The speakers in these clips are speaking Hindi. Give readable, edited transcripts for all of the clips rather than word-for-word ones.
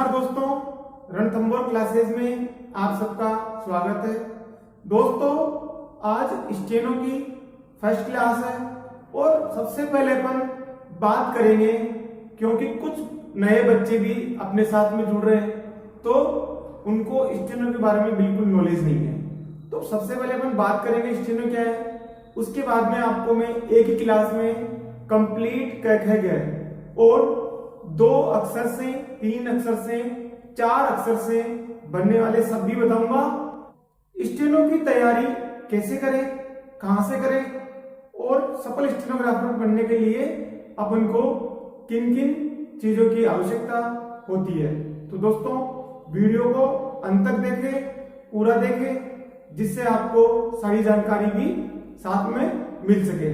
नमस्कार दोस्तों, रणथंभौर क्लासेस में आप सबका स्वागत है। दोस्तों, आज स्टेनो की फर्स्ट क्लास है और सबसे पहले अपन बात करेंगे, क्योंकि कुछ नए बच्चे भी अपने साथ में जुड़ रहे हैं तो उनको स्टेनो के बारे में बिल्कुल नॉलेज नहीं है। तो सबसे पहले अपन बात करेंगे स्टेनो क्या है, उसके बाद में आपको मैं एक ही क्लास में कंप्लीट क और 2 अक्षर से, 3 अक्षर से, 4 अक्षर से बनने वाले सब भी बताऊंगा। स्टेनो की तैयारी कैसे करें, कहां से करें और सफल स्टेनोग्राफर बनने के लिए अपन को किन किन चीजों की आवश्यकता होती है। तो दोस्तों, वीडियो को अंत तक देखें, पूरा देखें, जिससे आपको सारी जानकारी भी साथ में मिल सके।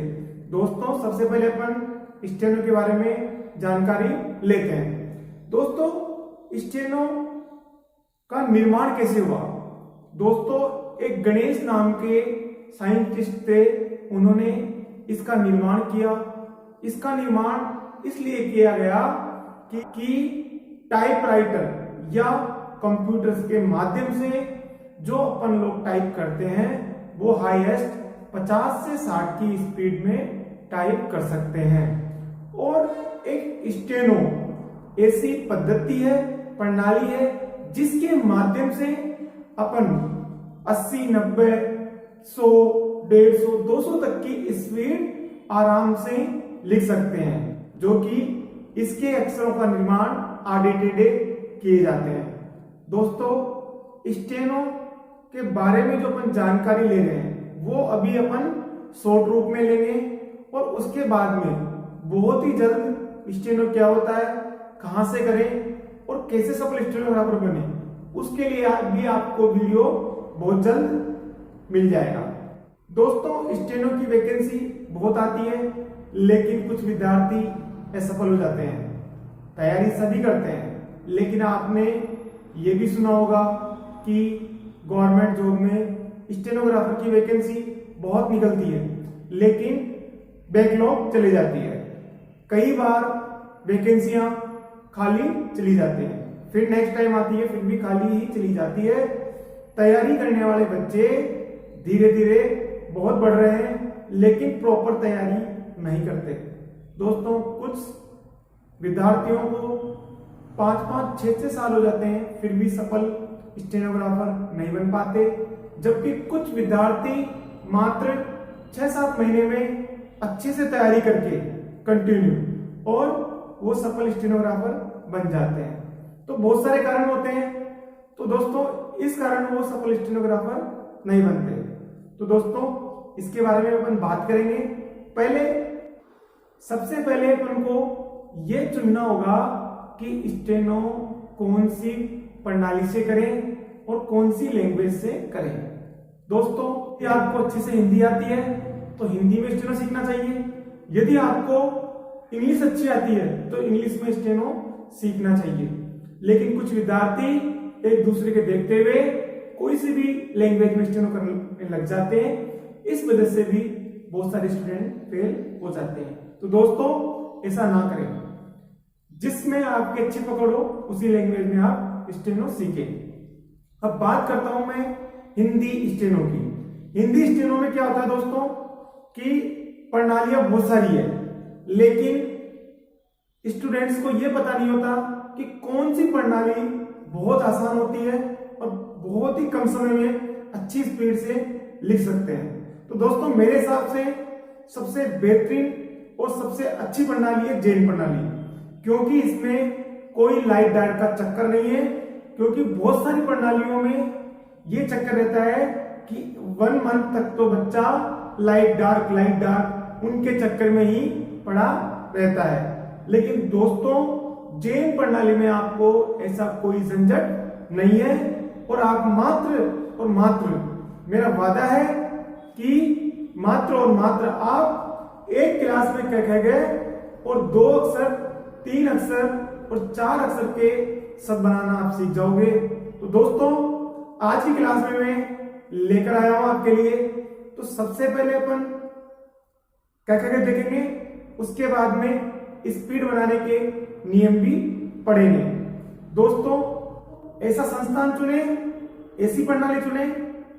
दोस्तों, सबसे पहले अपन स्टेनो के बारे में जानकारी लेते हैं। दोस्तों, स्टेनो का निर्माण कैसे हुआ? दोस्तों, एक गणेश नाम के साइंटिस्ट थे, उन्होंने इसका निर्माण किया। इसका निर्माण इसलिए किया गया कि टाइपराइटर या कंप्यूटर्स के माध्यम से जो अपन लोग टाइप करते हैं वो हाईएस्ट 50 से 60 की स्पीड में टाइप कर सकते हैं। और एक स्टेनो ऐसी पद्धति है, प्रणाली है, जिसके माध्यम से अपन 80, 90, 100, 150, 200 तक की स्पीड आराम से लिख सकते हैं, जो कि इसके अक्षरों का निर्माण आड़े टेढ़े किए जाते हैं। दोस्तों, स्टेनो के बारे में जो अपन जानकारी ले रहे हैं वो अभी अपन शॉर्ट रूप में लेंगे और उसके बाद में बहुत ही जल्द स्टेनो क्या होता है, कहां से करें और कैसे सफल स्टेनोग्राफर बने, उसके लिए भी आपको वीडियो बहुत जल्द मिल जाएगा। दोस्तों, स्टेनो की वैकेंसी बहुत आती है, लेकिन कुछ विद्यार्थी असफल हो जाते हैं। तैयारी सभी करते हैं, लेकिन आपने ये भी सुना होगा कि गवर्नमेंट जॉब में स्टेनोग्राफर की वैकेंसी बहुत निकलती है, लेकिन बैकलॉग चली जाती है। कई बार वैकेंसियां खाली चली जाती हैं, फिर नेक्स्ट टाइम आती है, फिर भी खाली ही चली जाती है। तैयारी करने वाले बच्चे धीरे धीरे बहुत बढ़ रहे हैं, लेकिन प्रॉपर तैयारी नहीं करते। दोस्तों, कुछ विद्यार्थियों को 5-5, 6-6 साल हो जाते हैं, फिर भी सफल स्टेनोग्राफर नहीं बन पाते, जबकि कुछ विद्यार्थी मात्र 6-7 महीने में अच्छे से तैयारी करके कंटिन्यू और वो सफल स्टेनोग्राफर बन जाते हैं। तो बहुत सारे कारण होते हैं, तो दोस्तों इस कारण वो सफल स्टेनोग्राफर नहीं बनते। तो दोस्तों, इसके बारे में अपन बात करेंगे। सबसे पहले अपन को ये चुनना होगा कि स्टेनो कौन सी प्रणाली से करें और कौन सी लैंग्वेज से करें। दोस्तों, यदि आपको अच्छे से हिंदी आती है तो हिंदी में स्टेनो सीखना चाहिए। यदि आपको इंग्लिश अच्छी आती है तो इंग्लिश में स्टेनो सीखना चाहिए। लेकिन कुछ विद्यार्थी एक दूसरे के देखते हुए कोई सी भी लैंग्वेज में स्टेनो करने लग जाते हैं, इस वजह से भी बहुत सारे स्टूडेंट फेल हो जाते हैं। तो दोस्तों, ऐसा ना करें, जिसमें आपकी अच्छी पकड़ हो उसी लैंग्वेज में आप स्टेनो सीखें। अब बात करता हूं मैं हिंदी स्टेनो की। हिंदी स्टेनो में क्या होता है दोस्तों कि प्रणालियां बहुत सारी है, लेकिन स्टूडेंट्स को यह पता नहीं होता कि कौन सी प्रणाली बहुत आसान होती है और बहुत ही कम समय में अच्छी स्पीड से लिख सकते हैं। तो दोस्तों, मेरे हिसाब से सबसे बेहतरीन और सबसे अच्छी प्रणाली है जैन प्रणाली, क्योंकि इसमें कोई लाइट डार्क का चक्कर नहीं है। क्योंकि बहुत सारी प्रणालियों में यह चक्कर रहता है कि 1 मंथ तक तो बच्चा लाइट डार्क उनके चक्कर में ही पड़ा रहता है। लेकिन दोस्तों, जैन प्रणाली में आपको ऐसा कोई झंझट नहीं है और आप मात्र और मात्र, मेरा वादा है कि मात्र और मात्र आप एक क्लास में कह गए और 2 अक्षर, 3 अक्षर और 4 अक्षर के शब्द बनाना आप सीख जाओगे। तो दोस्तों, आज की क्लास में मैं लेकर आया हूं आपके लिए। तो सबसे पहले अपन क्या देखेंगे, उसके बाद में स्पीड बनाने के नियम भी पढ़ेंगे। दोस्तों ऐसा संस्थान चुने, ऐसी प्रणाली चुने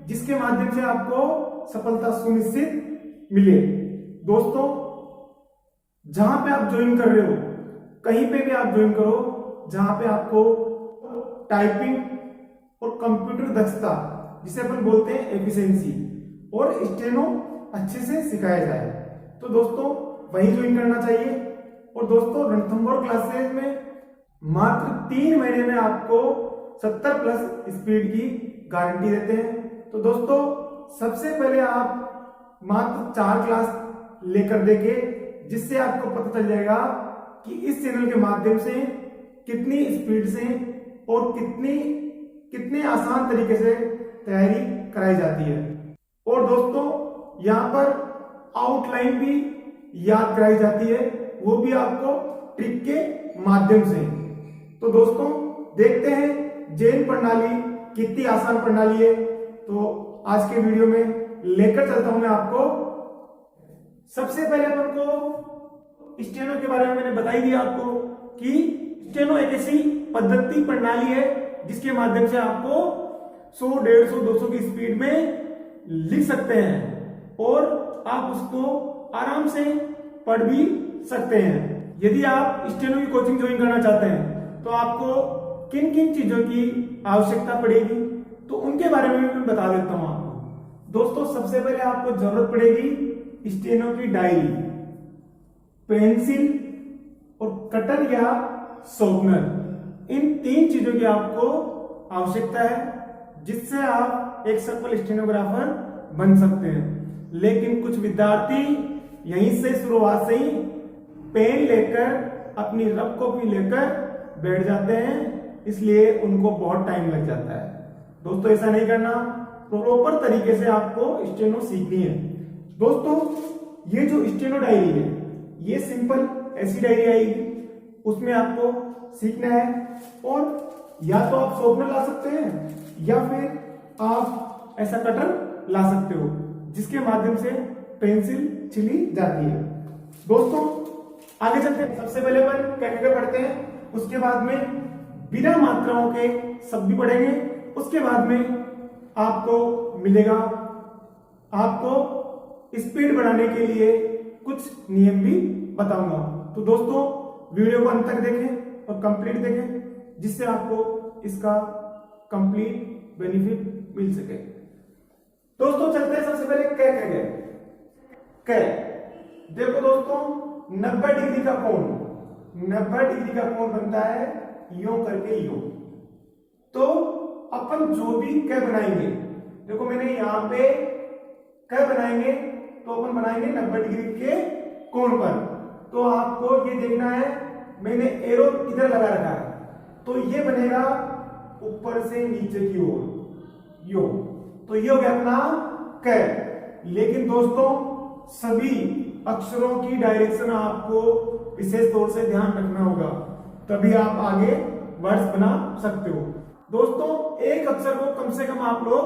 जिसके माध्यम से आपको सफलता सुनिश्चित मिले। दोस्तों जहां पे आप ज्वाइन कर रहे हो, कहीं पे भी आप ज्वाइन करो जहां पे आपको टाइपिंग और कंप्यूटर दक्षता, जिसे अपन बोलते हैं एफिशिएंसी, और स्टेनो अच्छे से सिखाया जाए, तो दोस्तों वही ज्वाइन करना चाहिए। और दोस्तों रणथंभौर क्लासेज में मात्र 3 महीने में आपको 70+ स्पीड की गारंटी देते हैं। तो दोस्तों सबसे पहले आप मात्र 4 क्लास लेकर देखें, जिससे आपको पता चल जाएगा कि इस चैनल के माध्यम से कितनी स्पीड से और कितने आसान तरीके से तैयारी कराई जाती है। और दोस्तों यहाँ पर आउटलाइन भी याद कराई जाती है, वो भी आपको ट्रिक के माध्यम से। तो दोस्तों देखते हैं जैन प्रणाली कितनी आसान प्रणाली है। तो आज के वीडियो में लेकर चलता हूं मैं आपको। सबसे पहले अपन को स्टेनो के बारे में मैंने बता ही दिया आपको कि स्टेनो एक ऐसी पद्धति प्रणाली है जिसके माध्यम से आपको 100, 150, 200 की स्पीड में लिख सकते हैं और आप उसको आराम से पढ़ भी सकते हैं। यदि आप स्टेनो की कोचिंग ज्वाइन करना चाहते हैं तो आपको किन किन चीजों की आवश्यकता पड़ेगी, तो उनके बारे में मैं बता देता हूं आपको। दोस्तों सबसे पहले आपको जरूरत पड़ेगी स्टेनो की डायरी, पेंसिल और कटर या शॉर्पनर। इन 3 चीजों की आपको आवश्यकता है जिससे आप एक सफल स्टेनोग्राफर बन सकते हैं। लेकिन कुछ विद्यार्थी यहीं से शुरुआत से ही पेन लेकर अपनी रफ कॉपी लेकर बैठ जाते हैं, इसलिए उनको बहुत टाइम लग जाता है। दोस्तों ऐसा नहीं करना, प्रॉपर तरीके से आपको स्टेनो सीखनी है। दोस्तों ये जो स्टेनो डायरी है ये सिंपल ऐसी डायरी आएगी, उसमें आपको सीखना है। और या तो आप शॉर्पनर ला सकते हैं या फिर आप ऐसा कटर ला सकते हो जिसके माध्यम से पेंसिल छिली जाती है। दोस्तों आगे चलते हैं। सबसे पहले अपन क्या पढ़ते हैं, उसके बाद में बिना मात्राओं के शब्द भी पढ़ेंगे, उसके बाद में आपको मिलेगा आपको स्पीड बढ़ाने के लिए कुछ नियम भी बताऊंगा। तो दोस्तों वीडियो को अंत तक देखें और कंप्लीट देखें जिससे आपको इसका कंप्लीट बेनिफिट मिल सके। दोस्तों चलते हैं सबसे पहले कै। देखो दोस्तों 90 डिग्री का कोण, 90 डिग्री का कोण बनता है यूं करके यूं। तो अपन जो भी कै बनाएंगे, देखो मैंने यहां पे कै बनाएंगे तो अपन बनाएंगे 90 डिग्री के कोण पर। तो आपको ये देखना है मैंने एरो इधर लगा रखा है, तो ये बनेगा ऊपर से नीचे की ओर यो। तो ये हो गया अपना कै। लेकिन दोस्तों सभी अक्षरों की डायरेक्शन आपको विशेष तौर से ध्यान रखना होगा, तभी आप आगे वर्ड्स बना सकते हो। दोस्तों एक अक्षर को कम से कम आप लोग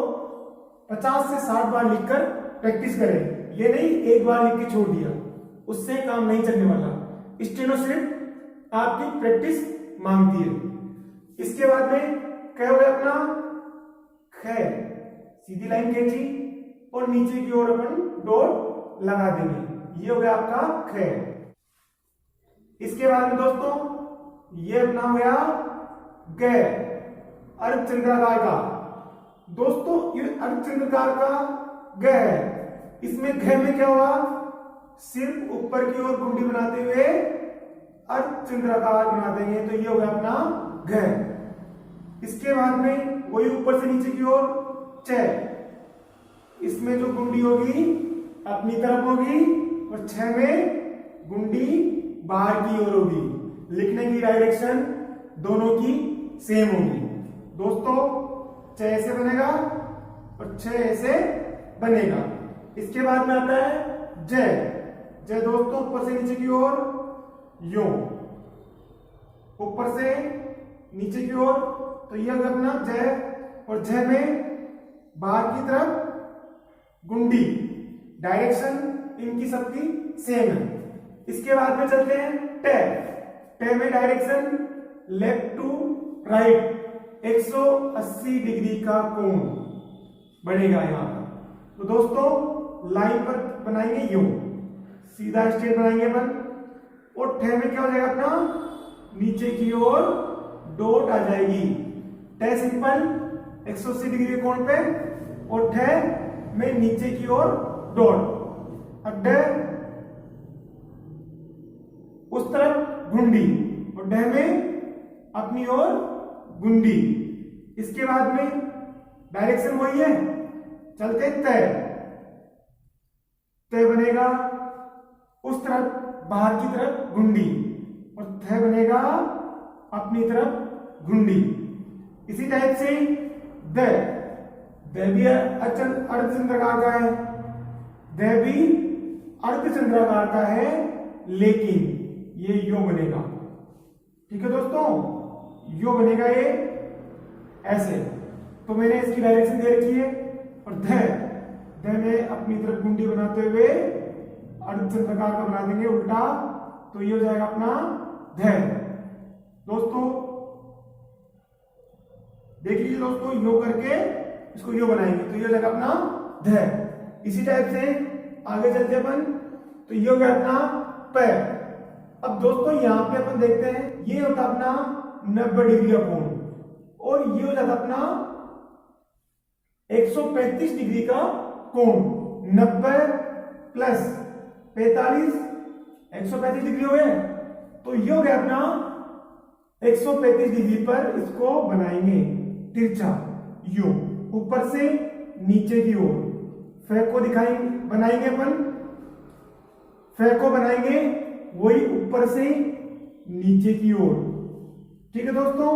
50 से 60 बार लिखकर प्रैक्टिस करें। ये नहीं एक बार लिख के छोड़ दिया, उससे काम नहीं चलने वाला। स्टेनो सिर्फ आपकी प्रैक्टिस मांगती है। इसके बाद में क्या हो गया अपना ख, सीधी लाइन खींची और नीचे की ओर अपन डॉट लगा देंगे, ये हो गया आपका ख। इसके बाद में दोस्तों ये अपना हो गया ग, अर्धचंद्राकार का। दोस्तों ये अर्धचंद्राकार का ग है, इसमें घ में क्या हुआ, सिर्फ ऊपर की ओर कुंडी बनाते हुए अर्धचंद्राकार बना देंगे, तो ये हो गया अपना घ। इसके बाद में वही ऊपर से नीचे की ओर च, इसमें जो गुंडी होगी अपनी तरफ होगी और 6 में गुंडी बाहर की ओर होगी। लिखने की डायरेक्शन दोनों की सेम होगी। दोस्तों 6 ऐसे बनेगा और 6 ऐसे बनेगा। इसके बाद में आता है जय। जय दोस्तों ऊपर से नीचे की ओर यो, ऊपर से नीचे की ओर, तो यह होगा अपना जय। और जय में बाहर की तरफ गुंडी, डायरेक्शन इनकी सबकी सेम है। इसके बाद में चलते हैं टे। टे में direction left to right 180 degree का कोण बनेगा यहाँ पर। तो दोस्तों लाइन पर बनाएंगे यू, सीधा स्ट्रेट बनाएंगे अपन, और ठे में क्या हो जाएगा अपना, नीचे की ओर डॉट आ जाएगी। ठे सिंपल 180 डिग्री के कोण पे, और ठे में नीचे की ओर डॉट। अब डे उस तरफ घुंडी, और डे में अपनी ओर गुंडी। इसके बाद में डायरेक्शन वही है, चलते तय, तय बनेगा उस तरफ बाहर की तरफ घुंडी, और थ बनेगा अपनी तरफ घुंडी। इसी टाइप से द भी अर्धचंद्राकार का है, द भी अर्धचंद्राकार का है, लेकिन ये यो बनेगा। ठीक है दोस्तों, यो बनेगा ये ऐसे। तो मैंने इसकी डायरेक्शन दे रखी है, और ध में अपनी तरफ गुंडी बनाते हुए अर्धचंद्राकार का बना देंगे उल्टा, तो ये हो जाएगा अपना ध। दोस्तों देख लीजिए दोस्तों, यो करके इसको यो बनाएंगे तो ये हो जाएगा अपना ध। इसी टाइप से आगे चलते अपन, तो ये हो गया अपना प। अब दोस्तों यहां पे अपन देखते हैं, ये होता अपना 90 डिग्री का कोण, और ये हो जाता अपना 135 डिग्री का कोण। 90 प्लस 45, 135 डिग्री हो गए। तो ये हो गया अपना 135 डिग्री पर इसको बनाएंगे तिरछा यू, ऊपर से नीचे की ओर। फै को दिखाएंगे, बनाएंगे अपन, फै को बनाएंगे वही ऊपर से नीचे की ओर। ठीक है दोस्तों,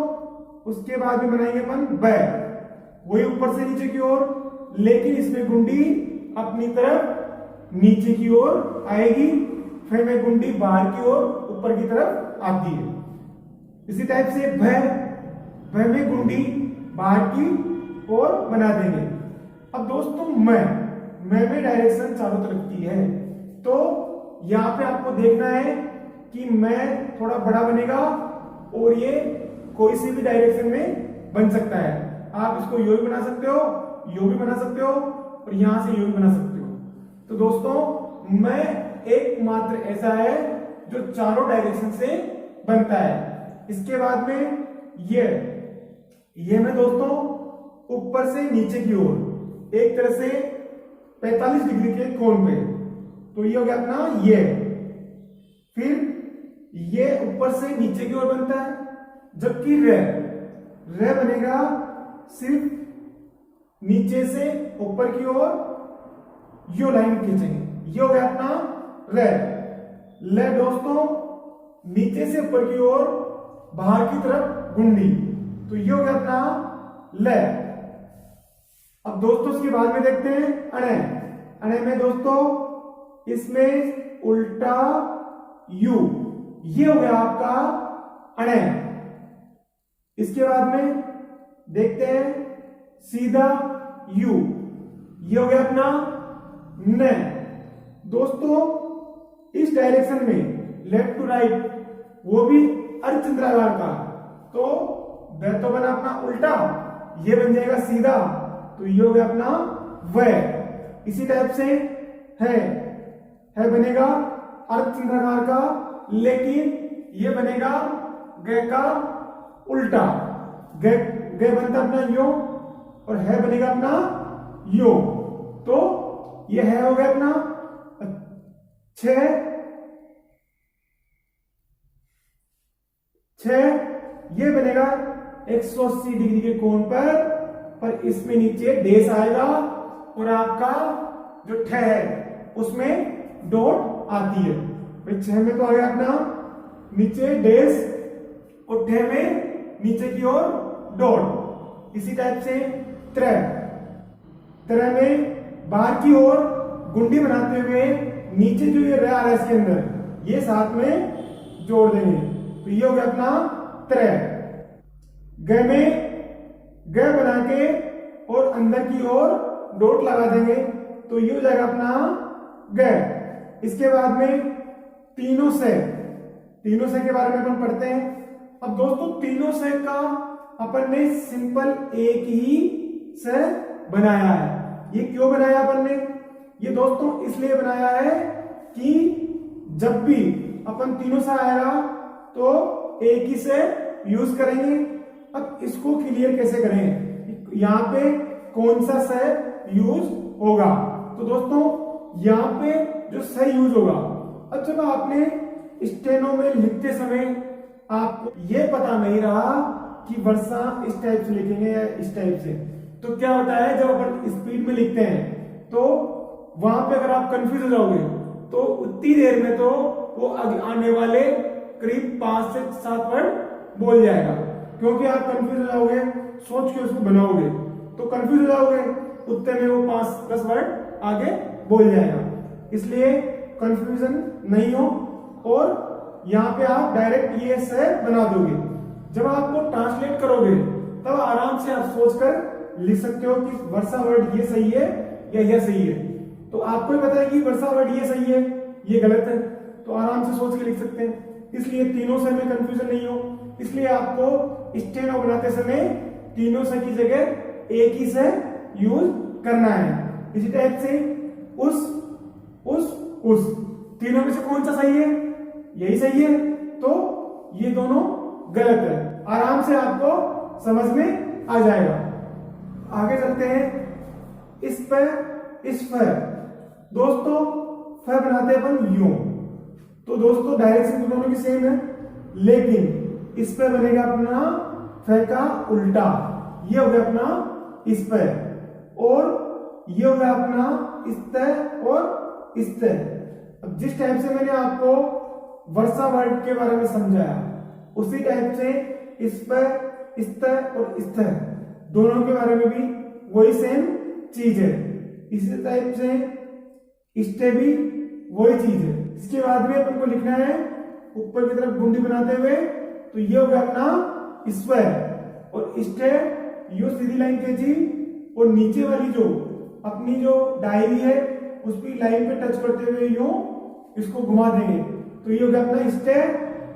उसके बाद में बनाएंगे अपन बै, वही ऊपर से नीचे की ओर, लेकिन इसमें गुंडी अपनी तरफ नीचे की ओर आएगी, फिर में गुंडी बाहर की ओर ऊपर की तरफ आती है। इसी टाइप से भय में गुंडी बाहर की ओर बना देंगे। अब दोस्तों मैं में डायरेक्शन चारों तरफ की है, तो यहां पे आपको देखना है कि मैं थोड़ा बड़ा बनेगा, और ये कोई सी भी डायरेक्शन में बन सकता है। आप इसको यो भी बना सकते हो, यो भी बना सकते हो, और यहां से यो भी बना सकते हो। तो दोस्तों मैं एकमात्र ऐसा है जो चारों डायरेक्शन से बनता है। इसके बाद में ये मैं दोस्तों ऊपर से नीचे की ओर एक तरह से 45 डिग्री के कोण पे, तो ये हो गया अपना ये। फिर ये ऊपर से नीचे की ओर बनता है, जबकि रे बनेगा सिर्फ नीचे से ऊपर की ओर यो लाइन खींचेंगे, ये हो गया अपना रे। ले दोस्तों नीचे से ऊपर की ओर बाहर की तरफ गुंडी, तो ये हो गया अपना ले। अब दोस्तों इसके बाद में देखते हैं अणे। अणे में दोस्तों इसमें उल्टा यू, ये हो गया आपका अणे। इसके बाद में देखते हैं सीधा यू, ये हो गया अपना न। दोस्तों इस डायरेक्शन में लेफ्ट टू राइट, वो भी अर्धचंद्राकार का, तो वह तो बना अपना उल्टा, ये बन जाएगा सीधा, तो ये हो गया अपना वह। इसी टाइप से है बनेगा अर्धचंद्राकार का, लेकिन ये बनेगा ग का उल्टा। ग बनता अपना यो, और है बनेगा अपना यो, तो ये है हो गया अपना 6। ये बनेगा 180 डिग्री के कोण पर इसमें नीचे डेस आएगा, और आपका जो ठे है उसमें डॉट आती है। भाई 6 में तो आ गया अपना नीचे डेस, और ठे में नीचे की ओर डॉट। इसी टाइप से त्रै में बाहर की ओर गुंडी बनाते हुए नीचे जो ये रहा है इसके अंदर, ये साथ में जोड़ देंगे, तो ये हो गया अपना त्रै। ग में ग बना के और अंदर की ओर डॉट लगा देंगे, तो ये हो जाएगा अपना ग। इसके बाद में तीनों से के बारे में अपन पढ़ते हैं। अब दोस्तों तीनों से का अपन ने सिंपल एक ही से बनाया है। ये क्यों बनाया अपन ने? ये दोस्तों इसलिए बनाया है कि जब भी अपन तीनों से आएगा तो एक ही से यूज करेंगे। अब इसको क्लियर कैसे करें, यहाँ पे कौन सा से यूज होगा? तो दोस्तों यहाँ पे जो से यूज होगा, अब जब आपने स्टेनो में लिखते समय आपको ये पता नहीं रहा कि वर्षा इस टाइप से लिखेंगे या इस टाइप से, तो क्या होता है जब अपन स्पीड में लिखते हैं तो वहां पे अगर आप कंफ्यूज हो जाओगे तो उतनी देर में तो वो आने वाले करीब 5 से 7 वर्ड बोल जाएगा, क्योंकि आप कंफ्यूज हो जाओगे, सोच के उसको बनाओगे तो कंफ्यूज हो जाओगे, उतने में वो 5-10 वर्ड आगे बोल जाएगा। इसलिए कंफ्यूजन नहीं हो और यहाँ पे आप डायरेक्ट ये से बना दोगे। जब आपको ट्रांसलेट करोगे तब आराम से आप सोचकर लिख सकते हो कि वर्षा वर्ड ये सही है या यह सही है। तो आपको ही पता है कि वर्षा वर्ड ये सही है ये गलत है, तो आराम से सोच के लिख सकते हैं। इसलिए तीनों से में कंफ्यूजन नहीं हो, इसलिए आपको स्टेनो बनाते समय तीनों से की जगह एक ही से यूज करना है। इसी टाइप से उस तीनों में से कौन सा सही है? यही सही है, तो ये दोनों गलत है। आराम से आपको समझ में आ जाएगा। आगे चलते हैं। इस पर दोस्तों फ बनाते हैं अपन यूं, तो दोस्तों डायरेक्शन तो दोनों की सेम है, लेकिन इस पर बनेगा अपना फ का उल्टा। ये हो गया अपना इस पर, और ये हो गया अपना इस तर और इस तर। अब जिस टाइप से मैंने आपको वर्षा वर्ड के बारे में समझाया, उसी टाइप से इस पर, इस तर और इस तर दोनों के बारे में भी वही सेम चीज है। इसी टाइप से इससे भी वही चीज है। इसके बाद में अपन को लिखना है ऊपर की तरफ गुंडी बनाते हुए, तो ये हो गया अपना स्क्वायर, और इससे यू सीधी लाइन खींची और नीचे वाली जो अपनी जो डायरी है उस पर लाइन पे टच करते हुए यूं इसको घुमा देंगे, तो ये हो गया अपना स्टे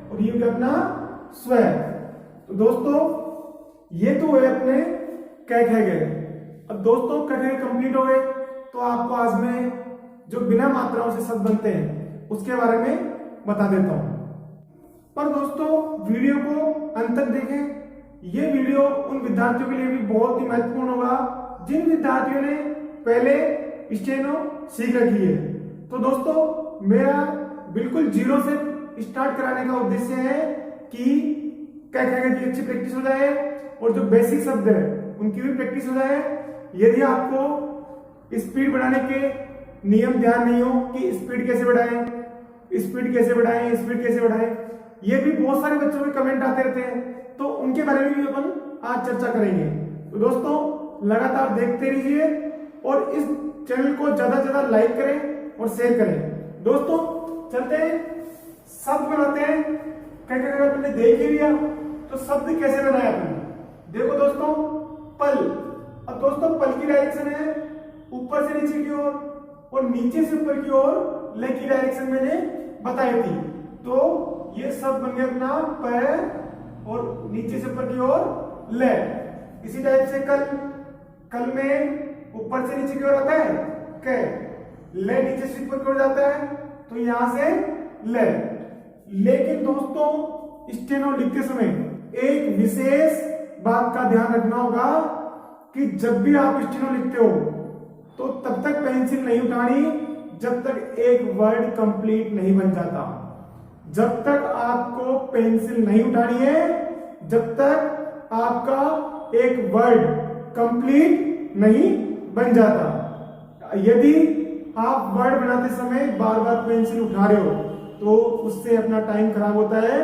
और ये हो गया अपना स्क्वायर। तो दोस्तों ये तो है अपने क्या गए। अब दोस्तों क्या कंप्लीट हो गए, तो आपको आज मैं जो बिना मात्राओं से शब्द बनते हैं उसके बारे में बता देता हूं। पर दोस्तों वीडियो को अंत तक देखें। ये वीडियो उन विद्यार्थियों के लिए भी बहुत ही महत्वपूर्ण होगा जिन विद्यार्थियों ने पहले स्टेनो सीख रखी है। तो दोस्तों मेरा बिल्कुल जीरो से स्टार्ट कराने का उद्देश्य है कि क्या की अच्छी प्रैक्टिस हो जाए और जो बेसिक शब्द है उनकी भी प्रैक्टिस हो जाए। यदि आपको स्पीड बढ़ाने के नियम ध्यान नहीं हो कि स्पीड कैसे बढ़ाएं, स्पीड कैसे बढ़ाएं, स्पीड कैसे बढ़ाएं, ये भी बहुत सारे बच्चों के कमेंट आते रहते हैं, तो उनके बारे में भी अपन आज चर्चा करेंगे। तो दोस्तों लगातार देखते रहिए और इस चैनल को ज्यादा से ज्यादा लाइक करें और शेयर करें। दोस्तों चलते हैं, शब्द बनाते हैं। क्या आपने देख ही लिया, तो शब्द कैसे बनाया आपने देखो दोस्तों। पल, अब दोस्तों पल की डायरेक्शन है ऊपर से नीचे की ओर और नीचे से ऊपर की ओर ले की डायरेक्शन मैंने बताई थी। तो ये सब बन गया अपना पैर और नीचे से ऊपर की ओर ले। इसी टाइप से कल में ऊपर से नीचे की ओर आता है क, ले नीचे से ऊपर की ओर जाता है, तो यहां से ले। लेकिन दोस्तों स्टेनो लिखते समय एक विशेष बात का ध्यान रखना होगा कि जब भी आप स्टेनो लिखते हो तो तब तक पेंसिल नहीं उठानी जब तक एक वर्ड कंप्लीट नहीं बन जाता। जब तक आपको पेंसिल नहीं उठानी है, जब तक आपका एक वर्ड कंप्लीट नहीं बन जाता। यदि आप वर्ड बनाते समय बार बार पेंसिल उठा रहे हो तो उससे अपना टाइम खराब होता है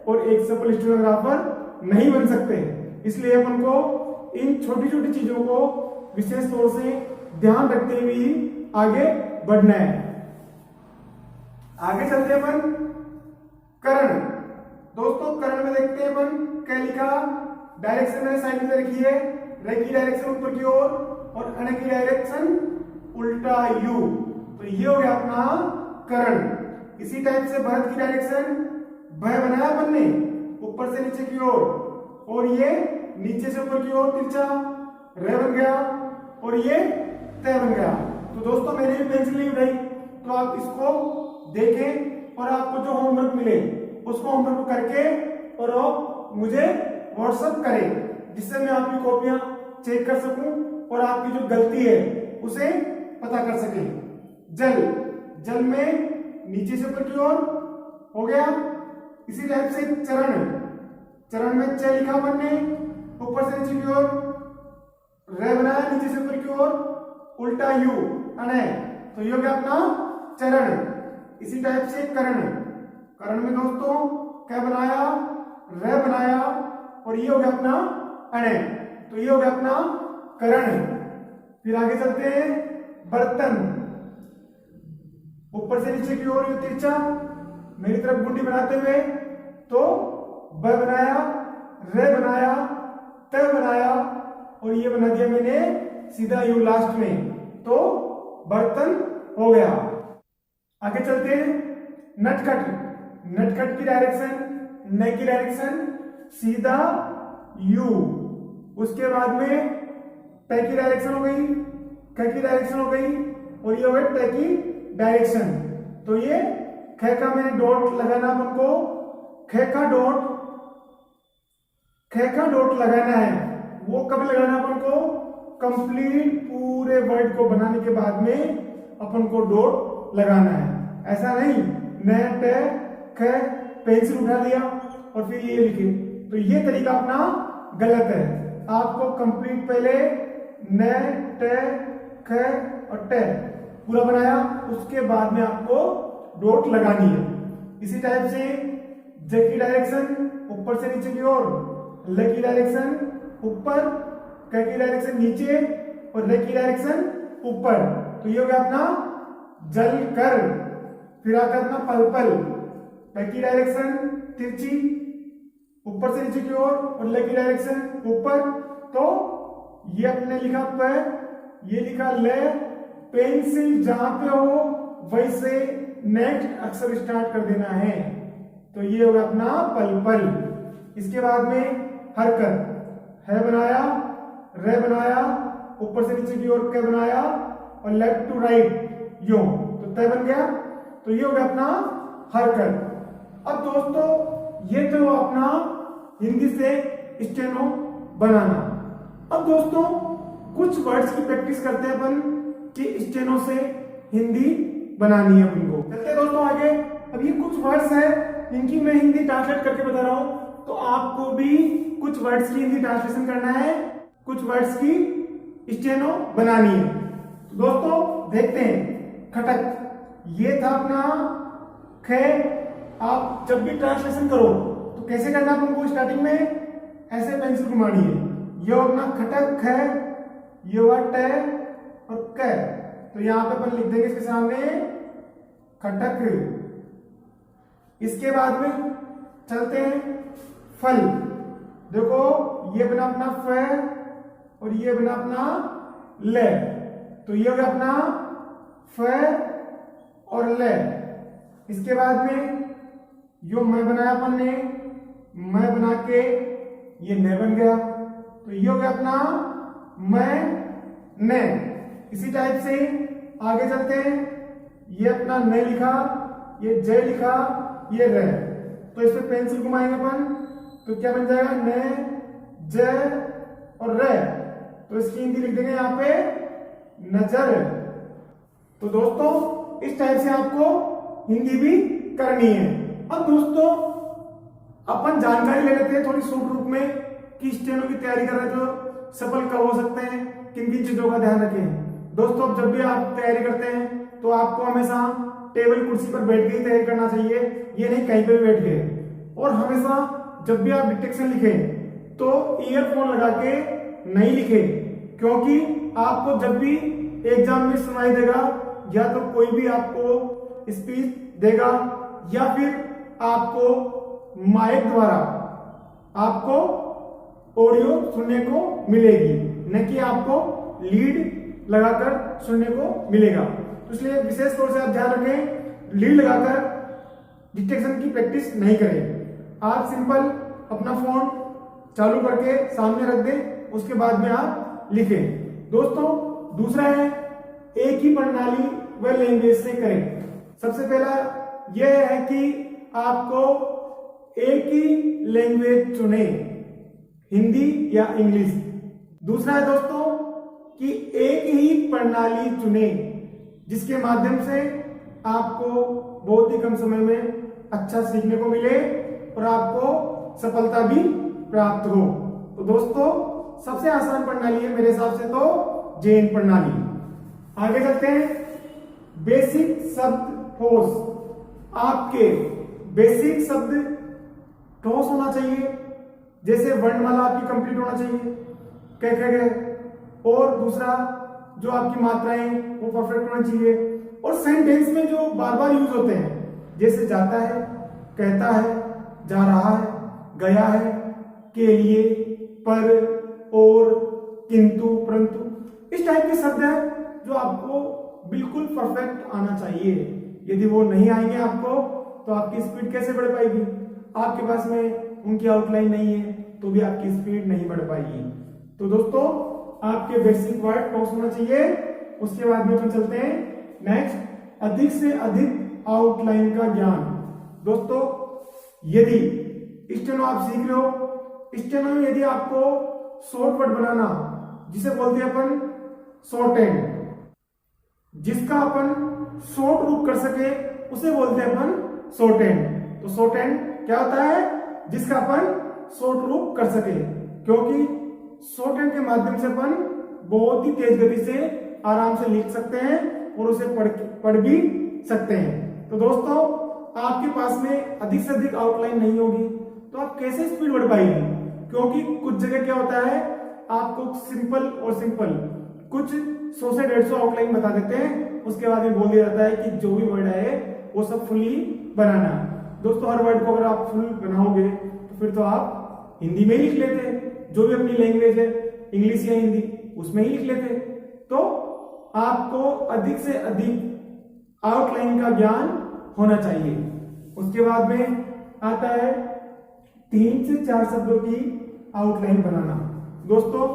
और एक सफल स्टेनोग्राफर नहीं बन सकते। इसलिए अपन को इन छोटी छोटी चीजों को विशेष तौर से ध्यान रखते हुए आगे बढ़ना है। आगे चलते हैं अपन करण। दोस्तों करण में देखते हैं अपन क्या लिखा, डायरेक्शन मैंने साइड में रखी है, रे की डायरेक्शन ऊपर की ओर और अण की डायरेक्शन उल्टा यू, तो ये हो गया अपना करण। इसी टाइप से भरत की डायरेक्शन भय बनाया अपन ने ऊपर से नीचे की ओर और ये नीचे से ऊपर की ओर तिरछा रे बन गया और ये तय बन गया। तो दोस्तों मैंने भी पेंसिल नहीं उठाई, तो आप इसको देखें और आपको जो होमवर्क मिले उसको होमवर्क करके और आप मुझे व्हाट्सएप करें, जिससे मैं आपकी कॉपियां चेक कर सकूं और आपकी जो गलती है उसे पता कर सके। जल, जल में नीचे से ऊपर की ओर हो गया। इसी टाइप से चरण, चरण में च लिखा अपन ने, ऊपर से नीचे की ओर रे बनाया, नीचे से ऊपर की ओर उल्टा यू अने, तो ये हो गया अपना चरण। इसी टाइप से करण, करण में दोस्तों क्या बनाया, रे बनाया और ये हो गया अपना अने, तो ये हो गया अपना करण। फिर आगे चलते हैं बर्तन, ऊपर से नीचे की ओर ये तिरछा मेरी तरफ गुंडी बनाते हुए, तो ब बनाया, रे बनाया, त बनाया और ये बना दिया मैंने सीधा यू लास्ट में, तो बर्तन हो गया। आगे चलते हैं नटखट, नटखट की डायरेक्शन, न की डायरेक्शन सीधा यू, उसके बाद में प की डायरेक्शन हो गई, क की डायरेक्शन हो गई और ये हो गई ट की डायरेक्शन। तो ये ख का मैंने डॉट लगाना अपन को, ख का डॉट लगाना है। वो कब लगाना अपन को, कंप्लीट पूरे वर्ड को बनाने के बाद में अपन को डॉट लगाना है। ऐसा नहीं न ट ख पेंसिल उठा लिया और फिर ये लिखे, तो ये तरीका अपना गलत है। आपको कंप्लीट पहले न ट ख और ट पूरा बनाया, उसके बाद में आपको डॉट लगानी है। इसी टाइप से ज की डायरेक्शन ऊपर से नीचे की ओर, ल की डायरेक्शन ऊपर, क की डायरेक्शन नीचे और र की डायरेक्शन ऊपर, तो ये हो गया अपना जल कर। फिर आता अपना पल पल, प की डायरेक्शन तिरछी ऊपर से नीचे की ओर और ल की डायरेक्शन ऊपर, तो ये अपने लिखा प, ये लिखा ल। पेंसिल जहां पे हो वहीं से नेक्स्ट अक्षर स्टार्ट कर देना है, तो ये होगा अपना पल पल। इसके बाद में हरकत, है बनाया, रे बनाया, ऊपर से नीचे की ओर क बनाया और लेफ्ट टू राइट यो, तो तय बन गया, तो ये हो गया अपना हरकत। अब दोस्तों ये तो अपना हिंदी से स्टेनो बनाना। अब दोस्तों कुछ वर्ड्स की प्रैक्टिस करते हैं अपन कि स्टेनो से हिंदी बनानी है अपन को। चलते हैं दोस्तों आगे। अब ये कुछ वर्ड्स है इनकी मैं हिंदी ट्रांसलेट करके बता रहा हूं, तो आपको भी कुछ वर्ड्स की हिंदी ट्रांसलेशन करना है, कुछ वर्ड्स की स्टेनो बनानी है। तो दोस्तों देखते हैं। खटक, ये था अपना ख। आप जब भी ट्रांसलेशन करो तो कैसे करना अपन को, स्टार्टिंग में ऐसे पेंसिल घुमानी है, ये अपना खटक ख, ये हुआ ट और क, तो यहां पे अपन लिख देंगे इसके सामने खटक। इसके बाद में चलते हैं फल, देखो ये बना अपना फ और ये बना अपना ल, तो ये हो गया अपना फ और ल। इसके बाद में यो मैं बनाया अपन ने, मैं बना के ये न बन गया, तो ये हो गया अपना मैं न। इसी टाइप से आगे चलते हैं, ये अपना न लिखा, ये ज लिखा, ये र, तो इस पे पेंसिल घुमाएंगे अपन, तो क्या बन जाएगा न ज और र, तो इसकी हिंदी लिख देंगे यहाँ पे नजर। तो दोस्तों इस टाइप से आपको हिंदी भी करनी है। अब दोस्तों अपन जानकारी ले लेते हैं थोड़ी शॉर्ट रूप में कि स्टेनो की तैयारी कर रहे तो सफल कब हो सकते हैं, किन किन चीजों का ध्यान रखें। दोस्तों जब भी आप तैयारी करते हैं तो आपको हमेशा टेबल कुर्सी पर बैठ के ही तैयारी करना चाहिए, ये नहीं कहीं पे भी बैठ के। और हमेशा जब भी आप डिक्टेशन लिखें तो ईयरफोन लगा के नहीं लिखें, क्योंकि आपको जब भी एग्जाम में सुनाई देगा या तो कोई भी आपको स्पीच देगा या फिर आपको माइक द्वारा आपको ऑडियो सुनने को मिलेगी, न कि आपको लीड लगाकर सुनने को मिलेगा। तो इसलिए विशेष तौर से आप ध्यान रखें, लीड लगाकर डिक्टेशन की प्रैक्टिस नहीं करें। आप सिंपल अपना फोन चालू करके सामने रख दें, उसके बाद में आप लिखें। दोस्तों दूसरा है एक ही प्रणाली व लैंग्वेज से करें। सबसे पहला यह है कि आपको एक ही लैंग्वेज चुने, हिंदी या इंग्लिश। दूसरा है दोस्तों कि एक ही प्रणाली चुने जिसके माध्यम से आपको बहुत ही कम समय में अच्छा सीखने को मिले और आपको सफलता भी प्राप्त हो। तो दोस्तों सबसे आसान प्रणाली है मेरे हिसाब से तो जेन प्रणाली। आगे चलते हैं। बेसिक शब्द ठोस। आपके बेसिक शब्द ठोस होना चाहिए, जैसे वर्णमाला आपकी कंप्लीट होना चाहिए, कह और दूसरा जो आपकी मात्राएं वो परफेक्ट होना चाहिए, और सेंटेंस में जो बार बार यूज होते हैं जैसे जाता है, कहता है, जा रहा है, गया है, के लिए, पर, और, किंतु, परंतु, इस टाइप के शब्द हैं जो आपको बिल्कुल परफेक्ट आना चाहिए। यदि वो नहीं आएंगे आपको तो आपकी स्पीड कैसे बढ़ पाएगी? आपके पास में उनकी आउटलाइन नहीं है तो भी आपकी स्पीड नहीं बढ़ पाएगी। तो दोस्तों आपके बेसिक वर्ड टॉस होना चाहिए। उसके बाद में अपन चलते हैं नेक्स्ट, अधिक से अधिक आउटलाइन का ज्ञान। दोस्तों यदि स्टेनो आप सीख रहे हो, स्टेनो में यदि आपको शॉर्टकट बनाना, जिसे बोलते हैं अपन शॉर्ट हैंड, जिसका अपन शॉर्ट रूप कर सके उसे बोलते हैं अपन शॉर्ट हैंड। तो शॉर्ट हैंड क्या होता है? जिसका अपन शॉर्ट रूप कर सके, क्योंकि शॉर्ट हैंड के माध्यम से अपन बहुत ही तेज गति से आराम से लिख सकते हैं और उसे पढ़ भी सकते हैं। तो दोस्तों आपके पास में अधिक से अधिक आउटलाइन नहीं होगी तो आप कैसे स्पीड बढ़ पाएगी? क्योंकि कुछ जगह क्या होता है, आपको सिंपल कुछ 100 से 150 आउटलाइन बता देते हैं, उसके बाद में बोल दिया जाता है कि जो भी वर्ड है वो सब फुली बनाना। दोस्तों हर वर्ड को अगर आप फुल बनाओगे तो फिर तो आप हिंदी में ही लिख लेते, जो भी अपनी लैंग्वेज है इंग्लिश या हिंदी उसमें ही लिख लेते। तो आपको अधिक से अधिक आउटलाइन का ज्ञान होना चाहिए। उसके बाद में आता है 3 से 4 शब्दों की आउटलाइन बनाना। दोस्तों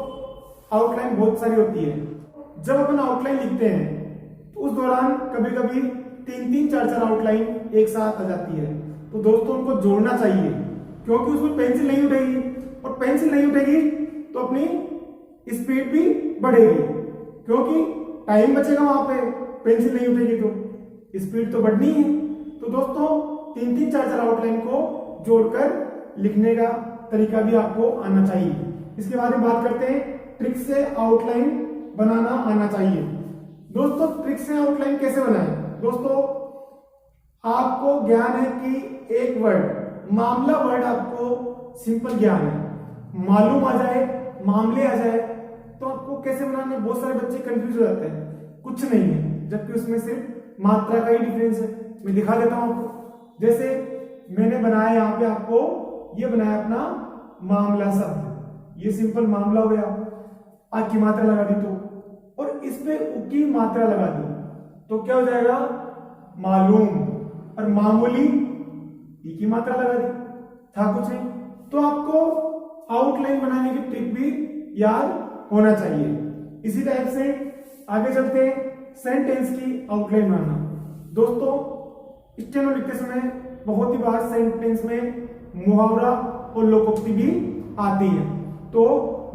आउटलाइन बहुत सारी होती है। जब अपन आउटलाइन लिखते हैं तो उस दौरान कभी कभी 3-3, 4-4 आउटलाइन एक साथ आ जाती है। तो दोस्तों उनको जोड़ना चाहिए, क्योंकि उसमें पेंसिल नहीं उठेगी, और पेंसिल नहीं उठेगी तो अपनी स्पीड भी बढ़ेगी, क्योंकि टाइम बचेगा वहां पे। पेंसिल नहीं उठेगी तो स्पीड तो बढ़नी है। तो दोस्तों 3-3, 4-4 आउटलाइन को जोड़कर लिखने का तरीका भी आपको आना चाहिए। इसके बाद में बात करते हैं ट्रिक से आउटलाइन बनाना आना चाहिए। दोस्तों ट्रिक से आउटलाइन कैसे बनाएं? दोस्तों आपको ज्ञान है कि एक वर्ड, मामला वर्ड आपको सिंपल ज्ञान है, मालूम आ जाए, मामले आ जाए तो आपको कैसे बनाना है? बहुत सारे बच्चे कंफ्यूज हो जाते हैं, कुछ नहीं है, जबकि उसमें सिर्फ मात्रा का ही डिफरेंस है। मैं दिखा देता हूं आपको। जैसे मैंने बनाया यहाँ पे आपको, ये बनाया अपना मामला शब्द, ये सिंपल मामला हो गया। आ की मात्रा लगा दी तो, और इस पे उ की मात्रा लगा दी तो क्या हो जाएगा? मालूम। और मामूली ई की मात्रा लगा दी, था कुछ नहीं। तो आपको आउटलाइन बनाने की ट्रिक भी याद होना चाहिए। इसी टाइप से आगे चलते हैं सेंटेंस की आउटलाइन बनाना। दोस्तों स्टेनो लिखते समय बहुत ही बार सेंटेंस में मुहावरा और लोकोक्ति भी आती है। तो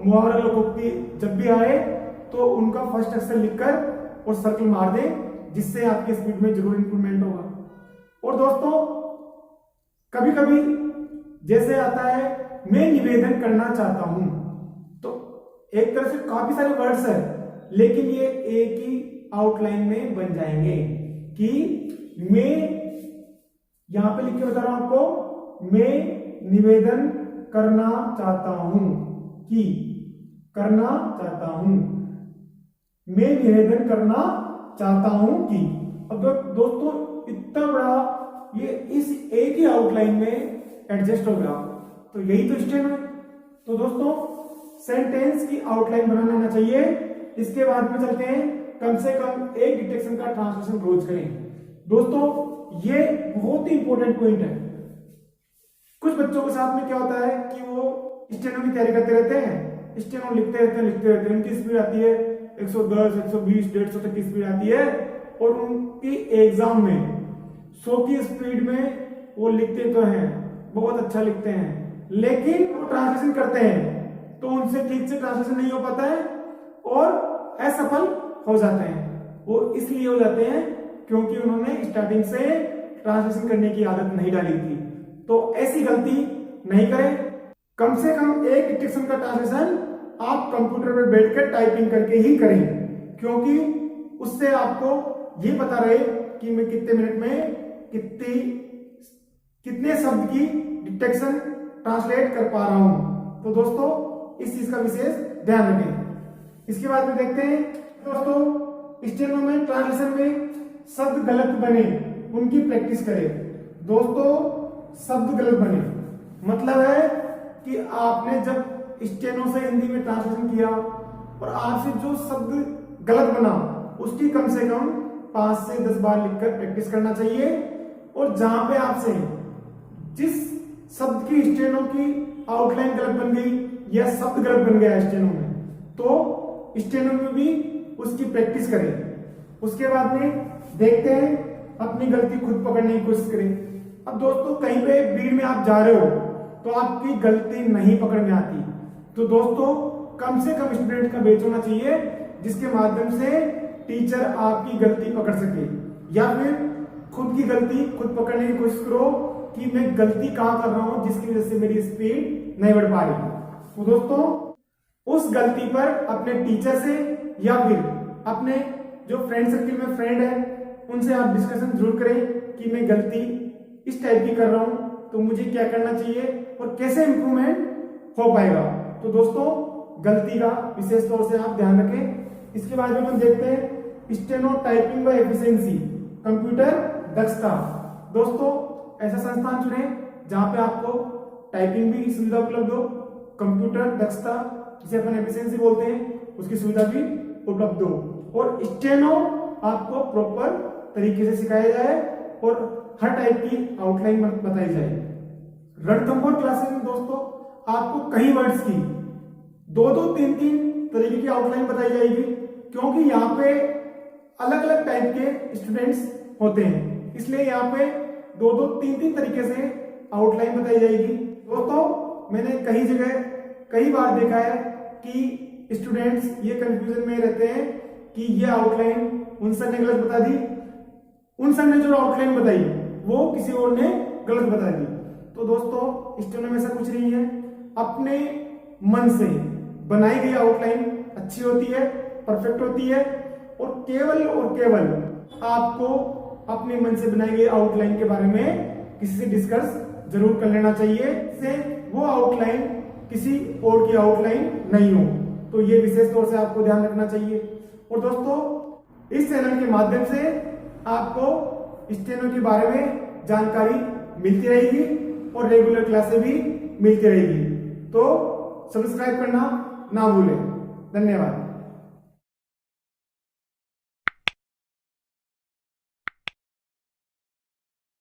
मुहावरा लोकोक्ति जब भी आए तो उनका फर्स्ट अक्षर लिखकर और सर्कल मार दे, जिससे आपकी स्पीड में जरूर इंप्रूवमेंट होगा। और दोस्तों कभी कभी जैसे आता है मैं निवेदन करना चाहता हूं, तो एक तरह से काफी सारे वर्ड्स है, लेकिन ये एक ही आउटलाइन में बन जाएंगे कि मैं यहां पे लिख के बता रहा हूं आपको, मैं निवेदन करना चाहता हूं कि, करना चाहता हूं, मैं निवेदन करना चाहता हूं कि। अब दोस्तों इतना बड़ा ये इस एक ही आउटलाइन में एडजस्ट हो गया, तो यही तो स्टेनो है। तो दोस्तों सेंटेंस की आउटलाइन बनाना आना चाहिए। इसके बाद में चलते हैं कम से कम एक डिटेक्शन का ट्रांसलेशन रोज करें। दोस्तों ये बहुत ही इंपॉर्टेंट पॉइंट है। कुछ बच्चों के साथ में क्या होता है कि वो स्टेनो की तैयारी करते रहते हैं, स्टेनो लिखते रहते हैं, उनकी स्पीड आती है 110, 120, 150 तक की स्पीड आती है और उनकी एग्जाम में 100 की स्पीड में वो लिखते तो हैं, बहुत अच्छा लिखते हैं, लेकिन वो ट्रांसलेशन करते हैं तो उनसे ठीक से ट्रांसलेशन नहीं हो पाता है और असफल हो जाते हैं। वो इसलिए हो जाते हैं क्योंकि उन्होंने स्टार्टिंग से ट्रांसलेशन करने की आदत नहीं डाली थी। तो ऐसी गलती नहीं करें। कम से कम एक डिक्टेशन का ट्रांसलेशन आप कंप्यूटर पर बैठकर टाइपिंग करके ही करें, क्योंकि उससे आपको ये पता रहे कि मैं कितने मिनट में कितने शब्द की डिटेक्शन ट्रांसलेट कर पा रहा हूं। तो दोस्तों इस चीज का विशेष ध्यान रखें। इसके बाद में देखते हैं दोस्तों, स्टेनो में ट्रांसलेशन में शब्द गलत बने उनकी प्रैक्टिस करें। दोस्तों शब्द गलत बने मतलब है कि आपने जब स्टेनो से हिंदी में ट्रांसलेशन किया और आपसे जो शब्द गलत बना उसकी कम से कम 5 से 10 बार लिखकर प्रैक्टिस करना चाहिए। और जहां पे आपसे जिस शब्द की स्टेनो की आउटलाइन गलत बन गई या शब्द गलत बन गया स्टेनो में, तो स्टेनो में भी उसकी प्रैक्टिस करें। उसके बाद में देखते हैं अपनी गलती खुद पकड़ने की कोशिश करें। अब दोस्तों कहीं पे भीड़ में आप जा रहे हो तो आपकी गलती नहीं पकड़ में आती, तो दोस्तों कम से कम स्टूडेंट का बैच होना चाहिए जिसके माध्यम से टीचर आपकी गलती पकड़ सके, या फिर खुद की गलती खुद पकड़ने की कोशिश करो कि मैं गलती कहां कर रहा हूं जिसकी वजह से मेरी स्पीड नहीं बढ़ पा रही। तो दोस्तों उस गलती पर अपने टीचर से या फिर अपने जो फ्रेंड सर्किल में फ्रेंड है उनसे आप डिस्कशन जरूर करें कि मैं गलती इस टाइप की कर रहा हूं तो मुझे क्या करना चाहिए और कैसे इंप्रूवमेंट हो पाएगा। तो दोस्तों गलती का विशेष तौर से आप ध्यान रखें। इसके बाद में हम देखते हैं स्टेनो टाइपिंग व एफिशिएंसी कंप्यूटर दक्षता। दोस्तों ऐसा संस्थान चुने जहां पे आपको टाइपिंग भी सुविधा उपलब्ध हो, कंप्यूटर दक्षता जिसे अपन एफिशिएंसी बोलते हैं उसकी सुविधा भी उपलब्ध हो, और स्टेनो आपको प्रॉपर तरीके से सिखाया जाए और हर टाइप की आउटलाइन बताई जाए। रणथंभौर क्लासेस में दोस्तों आपको कई वर्ड्स की 2-2, 3-3 तरीके की आउटलाइन बताई जाएगी, क्योंकि यहाँ पे अलग अलग टाइप के स्टूडेंट्स होते हैं, इसलिए यहाँ पे 2-2, 3-3 तरीके से आउटलाइन बताई जाएगी। दोस्तों मैंने कई जगह कई बार देखा है कि स्टूडेंट्स ये कंफ्यूजन में रहते हैं कि ये आउटलाइन उन सर ने गलत बता दी, उन सर ने जो आउटलाइन बताई वो किसी और ने गलत बता दी। तो दोस्तों स्टेनो में ऐसा कुछ नहीं है, अपने मन से बनाई गई आउटलाइन अच्छी होती है, परफेक्ट होती है, और केवल आपको अपने मन से बनाई गई आउटलाइन के बारे में किसी से डिस्कस जरूर कर लेना चाहिए, से वो आउटलाइन किसी और की आउटलाइन नहीं हो। तो ये विशेष तौर से आपको ध्यान रखना चाहिए। और दोस्तों इस चैनल के माध्यम से आपको स्टेनो के बारे में जानकारी मिलती रहेगी और रेगुलर क्लासें भी मिलती रहेगी। तो सब्सक्राइब करना ना भूलें। धन्यवाद।